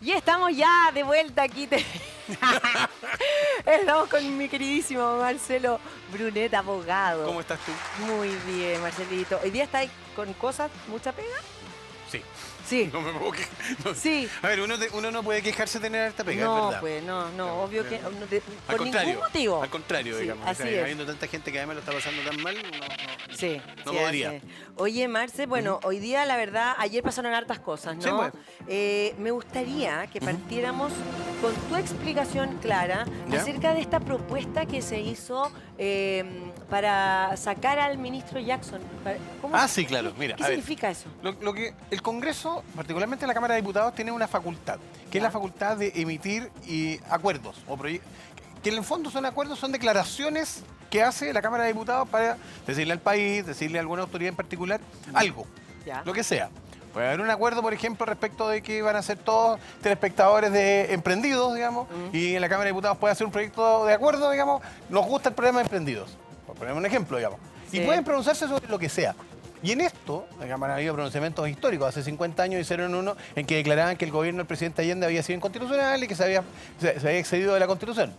Y estamos ya de vuelta aquí. Estamos con mi queridísimo Marcelo Brunet, abogado. ¿Cómo estás tú? Muy bien, Marcelito. ¿Hoy día estáis con cosas, mucha pega? Sí. Sí. No me puedo no. Sí. A ver, uno no puede quejarse de tener harta pega, es No, verdad. pues no, obvio que Al por ningún motivo. Al contrario, Sí, digamos. así O sea, es. habiendo tanta gente que además lo está pasando tan mal, Sí, no sí, podría. así es. Oye, Marce, bueno, hoy día, la verdad, ayer pasaron hartas cosas, ¿no? Sí, pues. Me gustaría que partiéramos con tu explicación clara ¿Ya? acerca de esta propuesta que se hizo para sacar al ministro Jackson. ¿Cómo? Ah, sí, claro. Mira, ¿Qué a ver. significa eso? Lo que el Congreso, particularmente la Cámara de Diputados, tiene una facultad, que es Ya. la facultad de emitir acuerdos o proyectos, que en el fondo son acuerdos, son declaraciones que hace la Cámara de Diputados para decirle al país, decirle a alguna autoridad en particular, algo, Ya. lo que sea. Puede haber un acuerdo, por ejemplo, respecto de que van a ser todos telespectadores de emprendidos, digamos, y en la Cámara de Diputados puede hacer un proyecto de acuerdo, digamos, nos gusta el programa de emprendidos, por poner un ejemplo, digamos. Sí. Y pueden pronunciarse sobre lo que sea. Y en esto, digamos, han habido pronunciamientos históricos, hace 50 años hicieron uno en que declaraban que el gobierno del presidente Allende había sido inconstitucional y que se había excedido de la Constitución.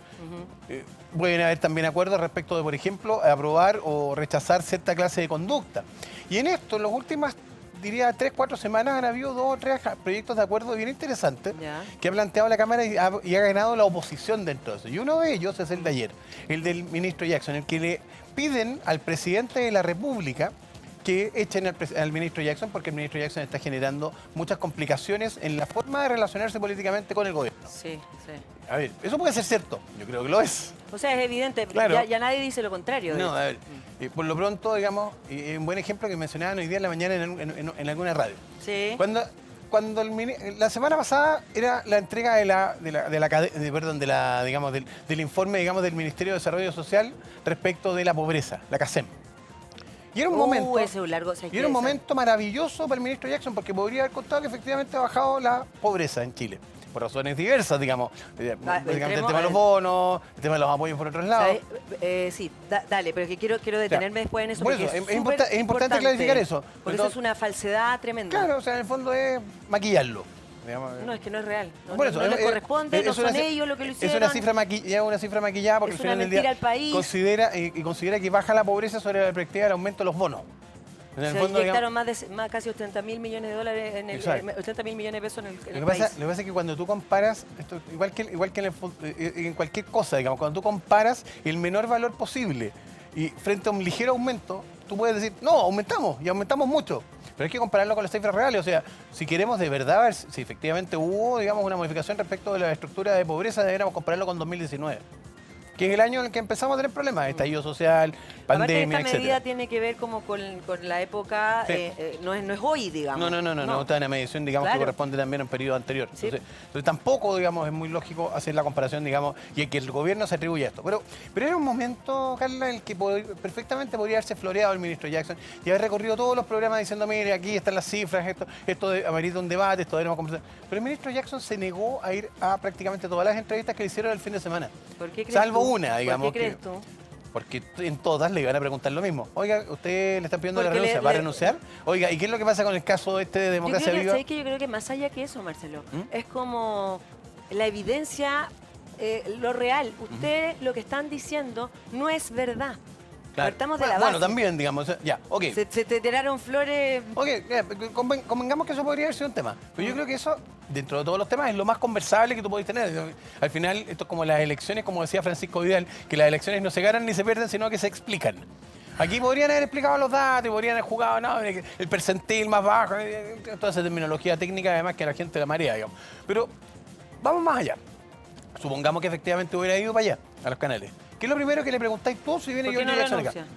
Pueden haber también acuerdos respecto de, por ejemplo, aprobar o rechazar cierta clase de conducta. Y en esto, en las últimas, diría, 3, 4 semanas han habido 2 o 3 proyectos de acuerdo bien interesantes Ya. que ha planteado la Cámara y ha ganado la oposición dentro de eso. Y uno de ellos es el de ayer, el del ministro Jackson, el que le piden al presidente de la República que echen al ministro Jackson porque el ministro Jackson está generando muchas complicaciones en la forma de relacionarse políticamente con el gobierno. Sí, sí. A ver, eso puede ser cierto, yo creo que lo es. O sea, es evidente, Claro. ya nadie dice lo contrario. de No, hecho. a ver, por lo pronto, digamos, un buen ejemplo que mencionaban hoy día en la mañana en alguna radio. Sí. Cuando la semana pasada era la entrega del informe, digamos, del Ministerio de Desarrollo Social respecto de la pobreza, la CACEM. Y era un momento, Ese es un largo, y era un momento maravilloso para el ministro Jackson porque podría haber contado que efectivamente ha bajado la pobreza en Chile. Por razones diversas, digamos. Básicamente el tema de los bonos, el tema de los apoyos por otros lados. Sí, dale, pero que quiero detenerme después en eso. Por porque eso, es súper importante clarificar eso. Porque eso Entonces, es una falsedad tremenda. claro, o sea, en el fondo es maquillarlo. Digamos. No, es que no es real. No, Por eso, no les corresponde, no es una son ci- ellos los que lo Es hicieron. una cifra maquillada porque Es al final una del día mentira al país. considera que baja la pobreza sobre la perspectiva del aumento de los bonos. En el Se fondo, inyectaron casi 80.000 millones de dólares, 80.000 millones de pesos en el Lo país. que pasa es que cuando tú comparas, esto, igual que en cualquier cosa, digamos, cuando tú comparas el menor valor posible y frente a un ligero aumento, tú puedes decir, no, aumentamos y aumentamos mucho. Pero hay que compararlo con las cifras reales. O sea, si queremos de verdad ver si efectivamente hubo, digamos, una modificación respecto de la estructura de pobreza, deberíamos compararlo con 2019. Que es el año en el que empezamos a tener problemas, estallido social, pandemia, Aparte, esta medida etcétera. tiene que ver como con la época, Sí. no es hoy, digamos. No, está en una medición, digamos, Claro. que corresponde también a un periodo anterior. Sí. Entonces tampoco, digamos, es muy lógico hacer la comparación, digamos, y que el gobierno se atribuya esto. Pero era un momento, Carla, en el que perfectamente podría haberse floreado el ministro Jackson y haber recorrido todos los programas diciendo, mire, aquí están las cifras, esto amerita un debate, esto debemos conversar. Pero el ministro Jackson se negó a ir a prácticamente todas las entrevistas que le hicieron el fin de semana. ¿Por qué crees Salvo tú? una, digamos. ¿Por qué crees tú? Porque en todas le iban a preguntar lo mismo. Oiga, usted le están pidiendo la Porque renuncia, ¿va a renunciar? Oiga, ¿y qué es lo que pasa con el caso este de Democracia Viva? ¿Sabes qué? Yo creo que más allá que eso, Marcelo, es como la evidencia, lo real. Ustedes lo que están diciendo no es verdad. Claro. Partamos de la base. Bueno, también, digamos, ya, ok. Se te tiraron flores. Ok, ya, convengamos que eso podría haber sido un tema. Pero yo creo que eso, dentro de todos los temas, es lo más conversable que tú podés tener. Al final, esto es como las elecciones, como decía Francisco Vidal, que las elecciones no se ganan ni se pierden, sino que se explican. Aquí podrían haber explicado los datos, podrían haber jugado, no, el percentil más bajo, toda esa terminología técnica, además que a la gente la marea, digamos. Pero vamos más allá. Supongamos que efectivamente hubiera ido para allá, a los canales. ¿Qué es lo primero que le preguntáis tú si viene ¿Por qué Giorgio no Jackson acá? renuncia?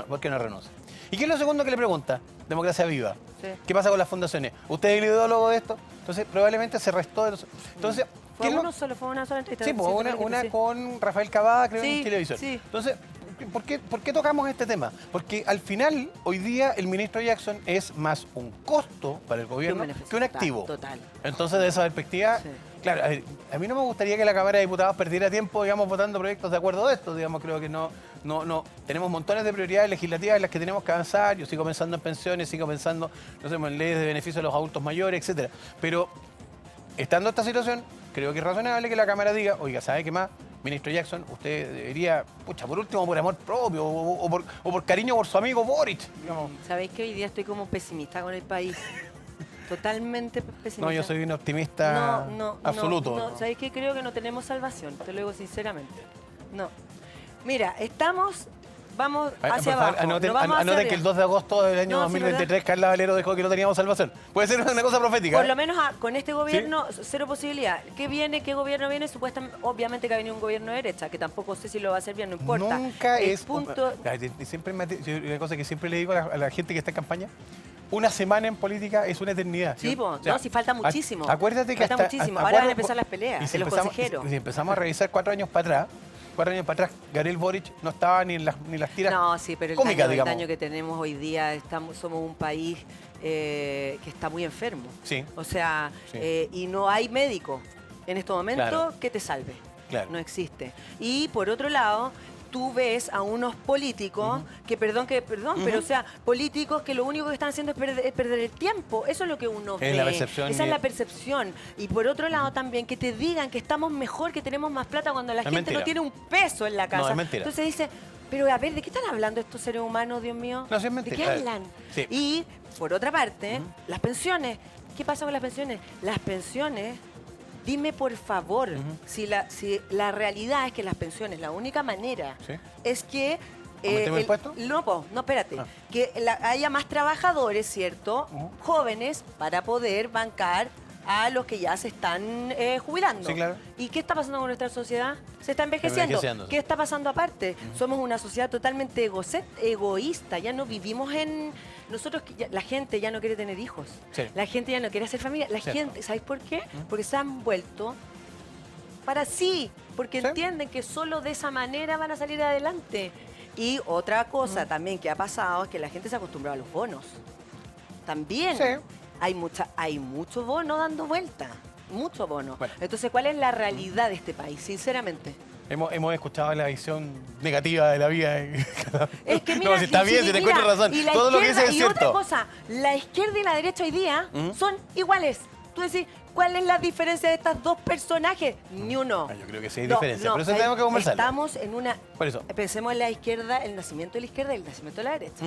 ¿Por qué no renuncia? ¿Y qué es lo segundo que le pregunta? Democracia Viva. Sí. ¿Qué pasa con las fundaciones? ¿Usted es el ideólogo de esto? Entonces, probablemente se restó de los... Entonces, Fue ¿qué es lo- fue una sola entrevista. Sí, pues, una sí. con Rafael Cavada, creo, Sí, en Televisión. sí. Entonces, ¿por qué tocamos este tema? Porque al final, hoy día, el ministro Jackson es más un costo para el gobierno beneficio, que un activo. total. Entonces, de esa perspectiva, Sí. claro, a mí no me gustaría que la Cámara de Diputados perdiera tiempo, digamos, votando proyectos de acuerdo de estos. Digamos, creo que no. Tenemos montones de prioridades legislativas en las que tenemos que avanzar. Yo sigo pensando en pensiones, sigo pensando, no sé, en leyes de beneficio a los adultos mayores, etcétera. Pero estando esta situación, creo que es razonable que la Cámara diga, oiga, ¿sabe qué más? Ministro Jackson, usted debería, pucha, por último, por amor propio o por cariño por su amigo Boric. Digamos. Sabéis que hoy día estoy como pesimista con el país. Totalmente pesimista. No, yo soy un optimista absoluto. No, ¿sabéis qué? Creo que no tenemos salvación, te lo digo sinceramente. No. Mira, vamos hacia abajo. Anoten, no vamos hacia anoten que el 2 de agosto del año No, sí, 2023 Carla Valero dijo que no teníamos salvación. Puede ser una cosa profética. Por lo menos con este gobierno, cero posibilidad. ¿Qué viene? ¿Qué gobierno viene? Supuestamente, obviamente que ha venido un gobierno de derecha, que tampoco sé si lo va a hacer bien, no importa. Nunca El es... punto... Siempre una cosa que siempre le digo a la gente que está en campaña, una semana en política es una eternidad. Sí, o sea, no, si falta muchísimo. Acuérdate que falta muchísimo. Ahora van a empezar las peleas de los consejeros. Si empezamos a revisar 4 años para atrás, Gabriel Boric no estaba ni en las tiras pero cómicas, el daño que tenemos hoy día, somos un país que está muy enfermo. Sí. O sea, y no hay médico en estos momentos que te salve. Claro. No existe. Y por otro lado, tú ves a unos políticos pero o sea, políticos que lo único que están haciendo es perder el tiempo. Eso es lo que uno ve. La percepción. Esa es la percepción. Y por otro lado también, que te digan que estamos mejor, que tenemos más plata cuando la gente no tiene un peso en la casa. No, es mentira. Entonces dice, pero a ver, ¿de qué están hablando estos seres humanos, Dios mío? No, sí es mentira. ¿De qué hablan? Sí. Y, por otra parte, las pensiones. ¿Qué pasa con las pensiones? Las pensiones... Dime, por favor, si la realidad es que las pensiones, la única manera es que... ¿Aumentemos impuestos? No, espérate. Que haya más trabajadores, ¿cierto? Jóvenes, para poder bancar a los que ya se están jubilando. Sí, claro. ¿Y qué está pasando con nuestra sociedad? Se está envejeciendo. ¿Qué está pasando aparte? Somos una sociedad totalmente egoísta. Ya no vivimos en... Nosotros, la gente ya no quiere tener hijos. Sí. La gente ya no quiere hacer familia. La gente, ¿sabes por qué? Porque se han vuelto para sí. Porque entienden que solo de esa manera van a salir adelante. Y otra cosa también que ha pasado es que la gente se ha acostumbrado a los bonos. También hay mucho bono dando vuelta. Mucho bono. Bueno. Entonces, ¿cuál es la realidad de este país, sinceramente? Hemos escuchado la visión negativa de la vida. Es que mira, no, si está bien, si te encuentras razón. Todo lo que dices es cierto. Y otra cosa, la izquierda y la derecha hoy día son iguales. Tú decís, ¿cuál es la diferencia de estos dos personajes? Ni uno. Yo creo que sí hay diferencia. Por eso tenemos que conversar. Estamos en una... Por eso. Pensemos en la izquierda, el nacimiento de la izquierda y el nacimiento de la derecha.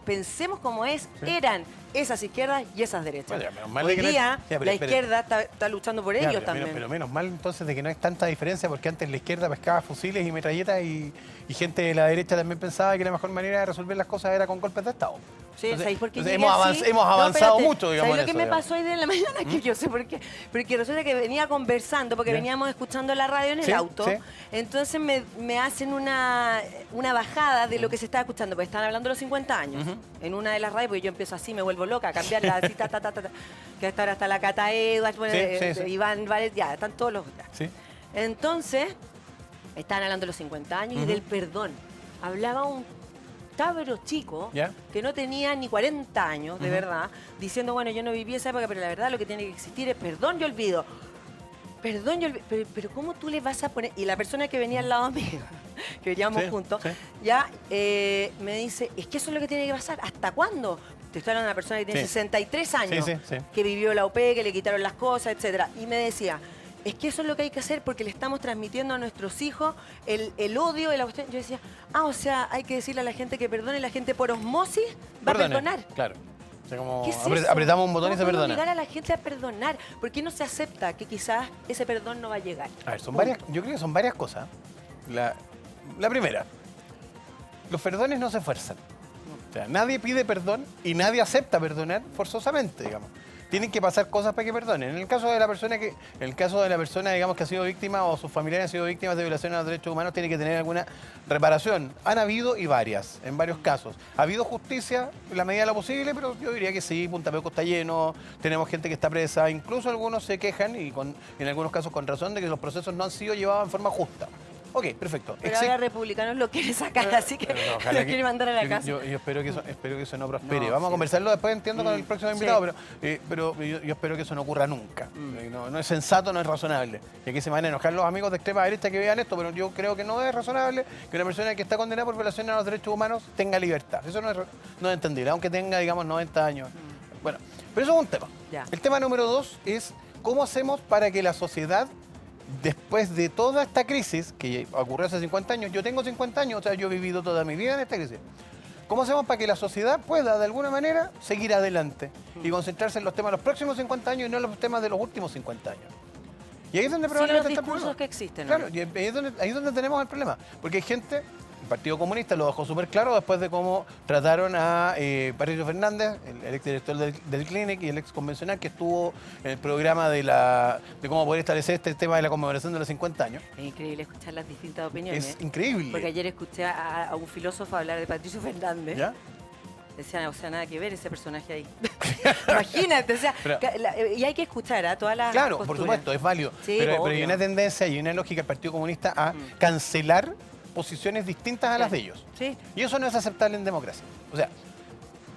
Pensemos cómo eran esas izquierdas y esas derechas. Bueno, hoy día la izquierda está luchando por ellos también. Pero menos mal entonces de que no hay tanta diferencia, porque antes la izquierda pescaba fusiles y metralletas y gente de la derecha también pensaba que la mejor manera de resolver las cosas era con golpes de Estado. Sí, ¿sabéis por qué hemos avanzado mucho, digamos. ¿Sabéis lo que me pasó hoy de la mañana? Que yo sé por qué. Porque resulta que venía conversando, porque veníamos escuchando la radio en el auto. Entonces me hacen una bajada de lo que se estaba escuchando, porque estaban hablando de los 50 años. En una de las radios, porque yo empiezo así, me vuelvo loca, a cambiarla así, que hasta ahora está la Cata Edwards, Iván Valdés, ya, están todos los... Entonces, estaban hablando de los 50 años y del perdón. Hablaba un cabro chico que no tenía ni 40 años, de verdad, diciendo, bueno, yo no viví esa época, pero la verdad lo que tiene que existir es perdón y olvido. Perdón y olvido. Pero ¿cómo tú le vas a poner? Y la persona que venía al lado mío, que veníamos juntos, me dice, es que eso es lo que tiene que pasar. ¿Hasta cuándo? Te estoy hablando de una persona que tiene 63 años, que vivió la UP, que le quitaron las cosas, etcétera. Y me decía, es que eso es lo que hay que hacer porque le estamos transmitiendo a nuestros hijos el odio de la cuestión. Yo decía, o sea, hay que decirle a la gente que perdone, la gente por osmosis va a perdonar. Claro. O sea, como ¿Qué apretamos un botón y se perdona. Obligar a la gente a perdonar. ¿Por qué no se acepta que quizás ese perdón no va a llegar? A ver, yo creo que son varias cosas. La primera, los perdones no se fuerzan. O sea, nadie pide perdón y nadie acepta perdonar forzosamente, digamos. Tienen que pasar cosas para que perdonen. En el caso de la persona digamos, que ha sido víctima o sus familiares han sido víctimas de violaciones a los derechos humanos, tiene que tener alguna reparación. Han habido y varias, en varios casos. Ha habido justicia en la medida de lo posible, pero yo diría que sí, Punta Peuco está lleno, tenemos gente que está presa, incluso algunos se quejan, y en algunos casos con razón, de que los procesos no han sido llevados en forma justa. Ok, perfecto. Pero ahora Republicanos lo quiere sacar, así que lo quiere mandar a la casa. Yo espero que eso no prospere. Vamos a conversarlo después, entiendo, con el próximo invitado, pero yo espero que eso no ocurra nunca. No es sensato, no es razonable. Y aquí se van a enojar los amigos de extrema derecha que vean esto, pero yo creo que no es razonable que una persona que está condenada por violación a los derechos humanos tenga libertad. Eso no es entendible, aunque tenga, digamos, 90 años. Bueno, pero eso es un tema. El tema número 2 es ¿cómo hacemos para que la sociedad, después de toda esta crisis, que ocurrió hace 50 años, yo tengo 50 años, o sea, yo he vivido toda mi vida en esta crisis, ¿cómo hacemos para que la sociedad pueda, de alguna manera, seguir adelante y concentrarse en los temas de los próximos 50 años y no en los temas de los últimos 50 años? Y ahí es donde probablemente los está el discursos problema. que existen, ¿no? Claro, y ahí es donde tenemos el problema. Porque hay gente, el Partido Comunista lo dejó súper claro después de cómo trataron a Patricio Fernández, el exdirector del Clinic y el ex convencional que estuvo en el programa de cómo poder establecer este tema de la conmemoración de los 50 años. Es increíble escuchar las distintas opiniones. Es increíble. Porque ayer escuché a un filósofo hablar de Patricio Fernández. ¿Ya? Decían, o sea, nada que ver ese personaje ahí. Imagínate, o sea, Pero, y hay que escuchar a todas las claro, posturas. por supuesto, es válido. Sí, pero hay obvio. una tendencia y una lógica del Partido Comunista a cancelar posiciones distintas a las de ellos. Sí. Y eso no es aceptable en democracia. O sea,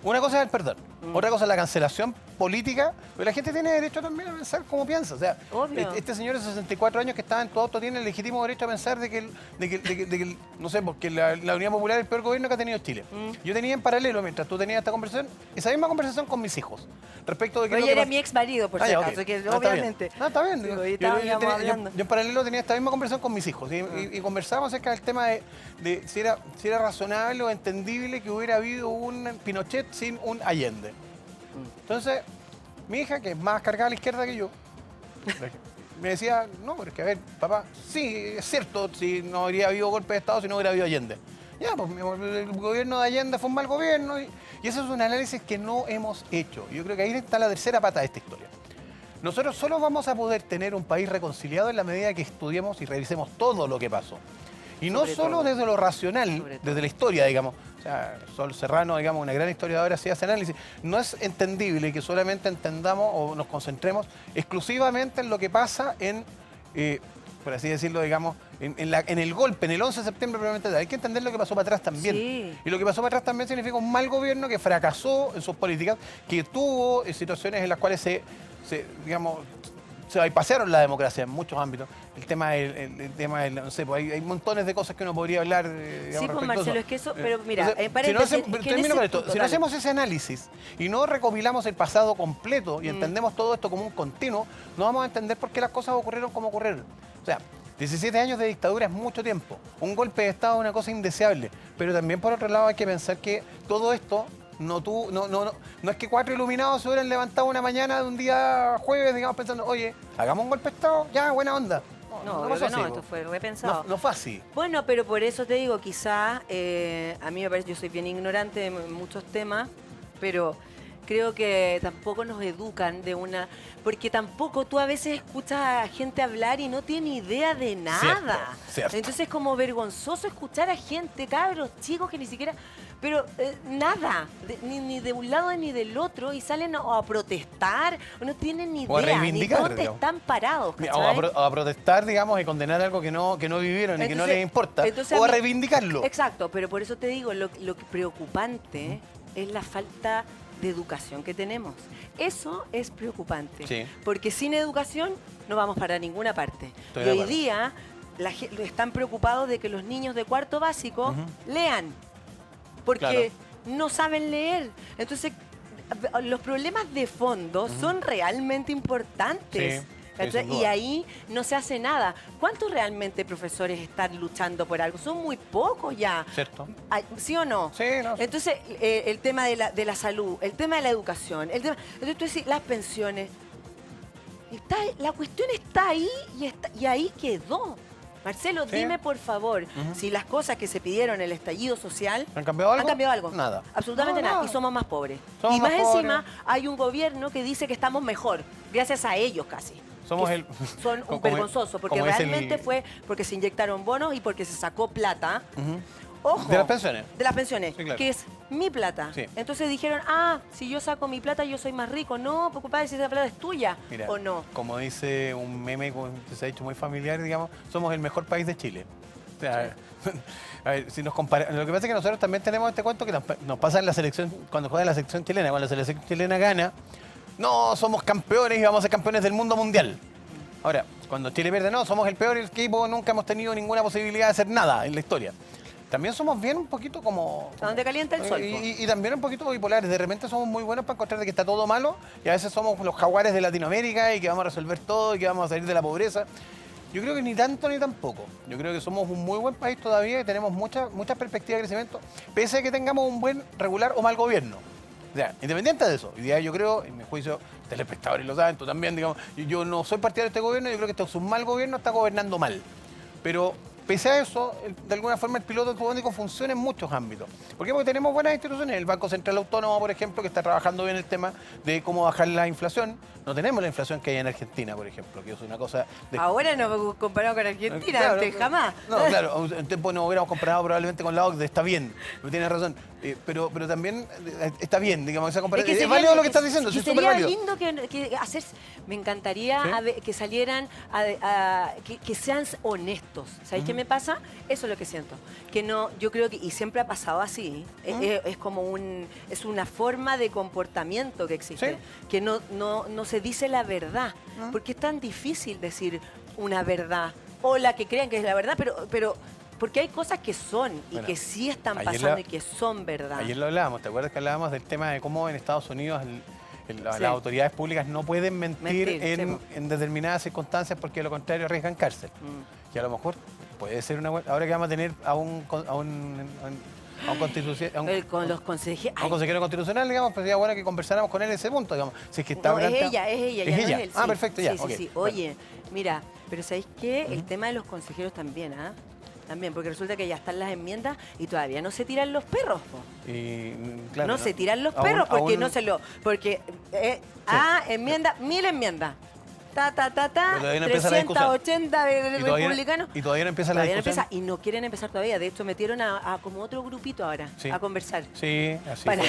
una cosa es el perdón, otra cosa es la cancelación política, pero la gente tiene derecho también a pensar como piensa. O sea, Obvio. este señor de 64 años que estaba en todo auto tiene el legítimo derecho a pensar de que no sé, porque la Unidad Popular es el peor gobierno que ha tenido Chile. Yo tenía en paralelo, mientras tú tenías esta conversación, esa misma conversación con mis hijos, respecto de que... Oye, era mi ex marido, por si ya, acaso, ok. que No, está obviamente. bien. No, está bien. Sí, Yo, hoy yo estábamos tenía- hablando. yo en paralelo tenía esta misma conversación con mis hijos y conversábamos acerca del tema de si era razonable o entendible que hubiera habido un Pinochet sin un Allende. Entonces, mi hija, que es más cargada a la izquierda que yo, me decía, no, pero es que a ver, papá, sí, es cierto, si no habría habido golpe de Estado, si no hubiera habido Allende. Ya, pues el gobierno de Allende fue un mal gobierno y eso es un análisis que no hemos hecho. Yo creo que ahí está la tercera pata de esta historia. Nosotros solo vamos a poder tener un país reconciliado en la medida que estudiemos y revisemos todo lo que pasó. Y no Sobre solo todo. desde lo racional, Sobre todo. desde la historia, digamos. O sea, Sol Serrano, digamos, una gran historiadora, sí hace análisis. No es entendible que solamente entendamos o nos concentremos exclusivamente en lo que pasa en, por así decirlo, digamos, en el golpe, en el 11 de septiembre, probablemente. Hay que entender lo que pasó para atrás también. Sí. Y lo que pasó para atrás también significa un mal gobierno que fracasó en sus políticas, que tuvo situaciones en las cuales digamos, se bypasearon la democracia en muchos ámbitos. El tema del, no sé, pues hay montones de cosas que uno podría hablar. Digamos, Sí, pues respecto a Marcelo, es que eso, pero mira, Entonces, en paréntesis, si no hacemos, es que en termino ese con esto. punto, Si no dale. hacemos ese análisis y no recopilamos el pasado completo y entendemos todo esto como un continuo, no vamos a entender por qué las cosas ocurrieron como ocurrieron. O sea, 17 años de dictadura es mucho tiempo. Un golpe de Estado es una cosa indeseable. Pero también, por otro lado, hay que pensar que todo esto no es que 4 iluminados se hubieran levantado una mañana de un día jueves, digamos, pensando, oye, hagamos un golpe de Estado, ya, buena onda. No, pasó creo que no, así, esto po. fue repensado. No fue así. Bueno, pero por eso te digo, quizás a mí me parece, yo soy bien ignorante de muchos temas, pero creo que tampoco nos educan de una... Porque tampoco tú a veces escuchas a gente hablar y no tiene idea de nada. Cierto. Entonces es como vergonzoso escuchar a gente, cabros, chicos que ni siquiera... Pero nada, ni de un lado ni del otro, y salen a protestar, o no tienen ni O a idea, ni reivindicar, dónde digamos. están parados, O ¿cachai? a protestar, digamos, y condenar algo que no vivieron y que no Entonces- les importa. entonces O a mí- reivindicarlo. Exacto, pero por eso te digo, lo que preocupante es la falta de educación que tenemos. Eso es preocupante. Sí. Porque sin educación no vamos para ninguna parte. Estoy y de hoy acuerdo. día están preocupados de que los niños de cuarto básico lean. Porque no saben leer. Entonces, los problemas de fondo son realmente importantes. Sí. ¿Cachai? sin Y duda. ahí no se hace nada. ¿Cuántos realmente profesores están luchando por algo? Son muy pocos ya. ¿Cierto? Ay, ¿sí o no? Sí, no. Entonces, el tema de la salud, el tema de la educación, entonces tú decís, las pensiones. La cuestión está ahí y ahí quedó. Marcelo, Sí. dime por favor, si las cosas que se pidieron en el estallido social ¿Han cambiado algo? ¿Han cambiado algo? Nada. Absolutamente No, nada. nada. Y somos más pobres. Somos y más más pobres. encima hay un gobierno que dice que estamos mejor, gracias a ellos casi. Somos Que el- Son como- un vergonzoso, porque como es realmente el- fue porque se inyectaron bonos y porque se sacó plata. Ojo. De las pensiones. De las pensiones, Sí, claro. que es mi plata. Sí. Entonces dijeron, si yo saco mi plata, yo soy más rico. No, pues compadre, si esa plata es tuya. Mira, ¿O no? como dice un meme que se ha hecho muy familiar, digamos, somos el mejor país de Chile. O sea, a ver, si nos compara, lo que pasa es que nosotros también tenemos este cuento que nos pasa en la selección, cuando juega la selección chilena, cuando la selección chilena gana, no, somos campeones y vamos a ser campeones del mundo mundial. Ahora, cuando Chile pierde, no, somos el peor equipo, nunca hemos tenido ninguna posibilidad de hacer nada en la historia. también somos bien un poquito como... ¿A dónde calienta el sol? Y también un poquito bipolares. De repente somos muy buenos para encontrar de que está todo malo y a veces somos los jaguares de Latinoamérica y que vamos a resolver todo y que vamos a salir de la pobreza. Yo creo que ni tanto ni tampoco. Yo creo que somos un muy buen país todavía y tenemos muchas perspectivas de crecimiento, pese a que tengamos un buen, regular o mal gobierno. O sea, independiente de eso, hoy día yo creo, en mi juicio, telespectadores lo saben, tú también, digamos, yo no soy partidario de este gobierno, yo creo que este es un mal gobierno, está gobernando mal. Pero pese a eso, de alguna forma el piloto automático funciona en muchos ámbitos. ¿Por qué? Porque tenemos buenas instituciones. El Banco Central Autónomo, por ejemplo, que está trabajando bien el tema de cómo bajar la inflación. No tenemos la inflación que hay en Argentina, por ejemplo, que es una cosa... Ahora no comparado con Argentina, claro, antes jamás. No, claro, un tiempo nos hubiéramos comparado probablemente con la OCDE, está bien, no tienes razón. Pero también está bien, digamos, esa comparación. Es válido lo que estás diciendo, sí, es súper válido. Sería lindo que hacer, me encantaría que salieran, que sean honestos. ¿Sabéis qué me pasa? Eso es lo que siento. Que no, yo creo que, y siempre ha pasado así, es como es una forma de comportamiento que existe, ¿sí? que no se dice la verdad. Porque es tan difícil decir una verdad, o la que crean que es la verdad, pero porque hay cosas que son y que sí están pasando y que son verdad. Ayer lo hablábamos, ¿te acuerdas que hablábamos del tema de cómo en Estados Unidos las autoridades públicas no pueden mentir en determinadas circunstancias porque de lo contrario arriesgan cárcel? Y a lo mejor puede ser una buena... Ahora que vamos a tener a un consejero constitucional, digamos, pues sería bueno que conversáramos con él en ese punto, digamos. Si es que está es ella, ya no es él. Ah, perfecto, ya. Sí. Oye, mira, pero ¿sabéis qué? El tema de los consejeros también, ¿ah? También, porque resulta que ya están las enmiendas y todavía no se tiran los perros, po. Claro, no se tiran los perros porque no se lo... Porque, enmienda, 1000 enmiendas. 380 de republicanos. Y todavía no empieza la discusión. Y no quieren empezar todavía. De hecho, metieron a como otro grupito ahora a conversar. Sí, así para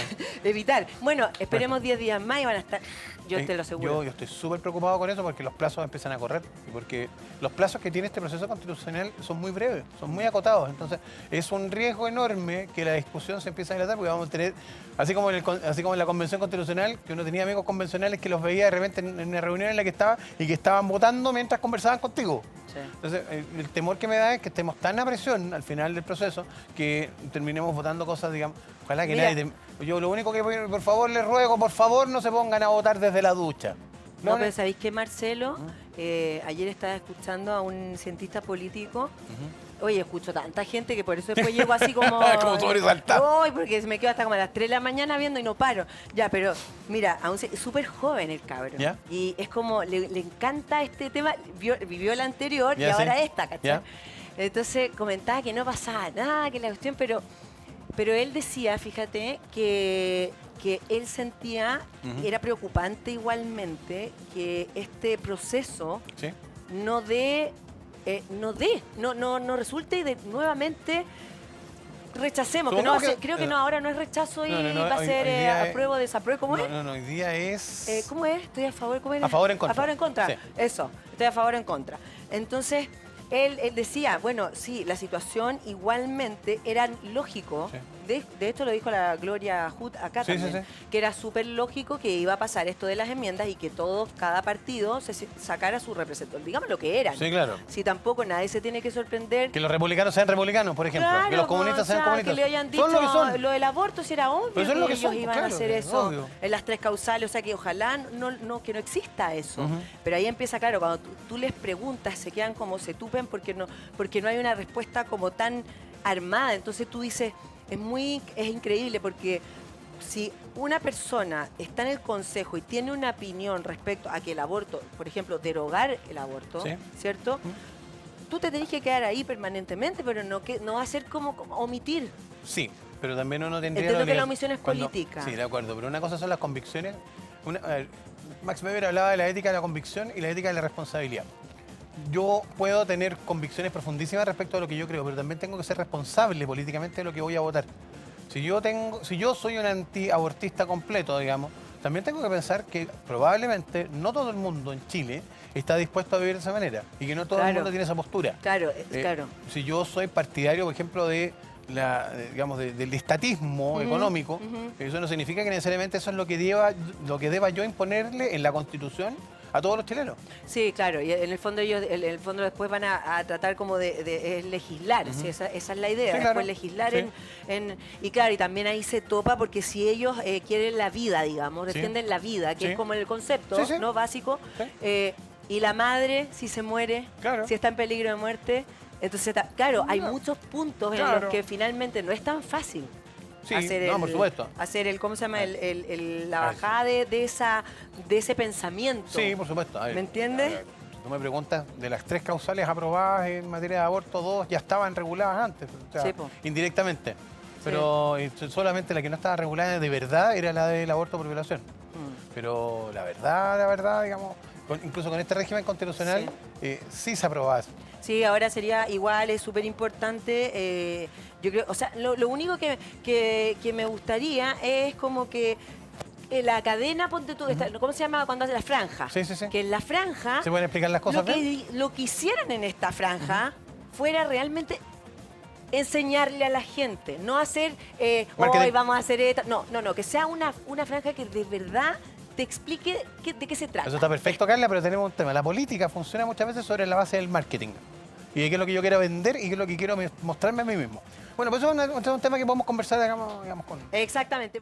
evitar. Bueno, esperemos 10 días más y van a estar... Yo te lo aseguro. Yo estoy súper preocupado con eso porque los plazos empiezan a correr y porque los plazos que tiene este proceso constitucional son muy breves, son muy acotados. Entonces, es un riesgo enorme que la discusión se empiece a dilatar porque vamos a tener, así como en la Convención Constitucional, que uno tenía amigos convencionales que los veía de repente en una reunión en la que estaba y que estaban votando mientras conversaban contigo. Sí. Entonces, el temor que me da es que estemos tan a presión al final del proceso que terminemos votando cosas, digamos, ojalá que nadie... Yo lo único que, por favor, les ruego, por favor, no se pongan a votar desde la ducha. No, pero ¿sabéis qué, Marcelo? Ayer estaba escuchando a un cientista político. Oye, escucho tanta gente que por eso después llego así como... como sobresaltado. Uy, porque me quedo hasta como a las 3 de la mañana viendo y no paro. Ya, pero mira, es súper joven el cabrón. ¿Ya? Y es como, le encanta este tema, vivió el anterior y ahora esta, ¿cachai? ¿Ya? Entonces comentaba que no pasaba nada, que la cuestión, pero él decía, fíjate, que él sentía, era preocupante igualmente, que este proceso no resulte y nuevamente rechacemos. Que no, creo que no, ahora no es rechazo y va a ser apruebo, desapruebo. ¿Cómo es? No, hoy día es... ¿Cómo es? Estoy a favor, ¿cómo es? A favor, en contra. A favor, en contra. Sí. Eso, estoy a favor, en contra. Entonces... Él decía, bueno, sí, la situación igualmente era lógico, de esto lo dijo la Gloria Hood acá también, que era súper lógico que iba a pasar esto de las enmiendas y que cada partido se sacara su representante, digamos lo que eran. Sí, claro. Si tampoco nadie se tiene que sorprender. Que los republicanos sean republicanos, por ejemplo, claro, que los comunistas sean comunistas. Que le hayan dicho lo del aborto, si era obvio que ellos iban a hacer eso en las 3 causales, o sea que ojalá que no exista eso. Pero ahí empieza, claro, cuando tú les preguntas, se quedan como se tupen porque no hay una respuesta como tan armada. Entonces tú dices, es increíble porque si una persona está en el consejo y tiene una opinión respecto a que el aborto, por ejemplo, derogar el aborto, ¿cierto? Tú te tenés que quedar ahí permanentemente, pero no va a ser como omitir. Sí, pero también uno tendría... Entiendo que la omisión es política. Sí, de acuerdo, pero una cosa son las convicciones. Max Weber hablaba de la ética de la convicción y la ética de la responsabilidad. Yo puedo tener convicciones profundísimas respecto a lo que yo creo, pero también tengo que ser responsable políticamente de lo que voy a votar. Si yo soy un antiabortista completo, digamos, también tengo que pensar que probablemente no todo el mundo en Chile está dispuesto a vivir de esa manera y que no todo el mundo tiene esa postura. Claro. Si yo soy partidario, por ejemplo, del estatismo económico, eso no significa que necesariamente eso es lo que deba yo imponerle en la Constitución a todos los chilenos. Sí, claro, y en el fondo ellos después van a tratar como de legislar, ¿sí? Esa es la idea, Sí, después claro. legislar Sí. y claro, y también ahí se topa porque si ellos quieren la vida, digamos, Sí. defienden la vida, que Sí. es como el concepto, Sí, sí. ¿no? Básico, Sí. y la madre, si se muere, Claro. si está en peligro de muerte, entonces, claro, hay Claro. muchos puntos en Claro. los que finalmente no es tan fácil. Sí, hacer no, por supuesto. hacer el, ¿cómo se llama? La A ver, bajada de ese pensamiento. Sí, por supuesto. A ver, ¿Me entiendes? a ver, si tú me preguntas, de las 3 causales aprobadas en materia de aborto, 2 ya estaban reguladas antes, o sea, Sí, po. indirectamente. Pero solamente la que no estaba regulada de verdad era la del aborto por violación. Pero la verdad, digamos, incluso con este régimen constitucional, sí se aprobaba eso. Sí, ahora sería igual, es súper importante. Yo creo, o sea, lo único que me gustaría es como que la cadena, ponte tú, ¿cómo se llama cuando hace la franja? Sí, sí, sí. Que en la franja, ¿Se pueden explicar las cosas bien? lo que hicieran en esta franja fuera realmente enseñarle a la gente, no hacer, Marketing. hoy vamos a hacer esto. No, que sea una franja que de verdad te explique de qué se trata. Eso está perfecto, Carla, pero tenemos un tema. La política funciona muchas veces sobre la base del marketing. Y de qué es lo que yo quiero vender y qué es lo que quiero mostrarme a mí mismo. Bueno, pues eso es un tema que podemos conversar, digamos con... Exactamente.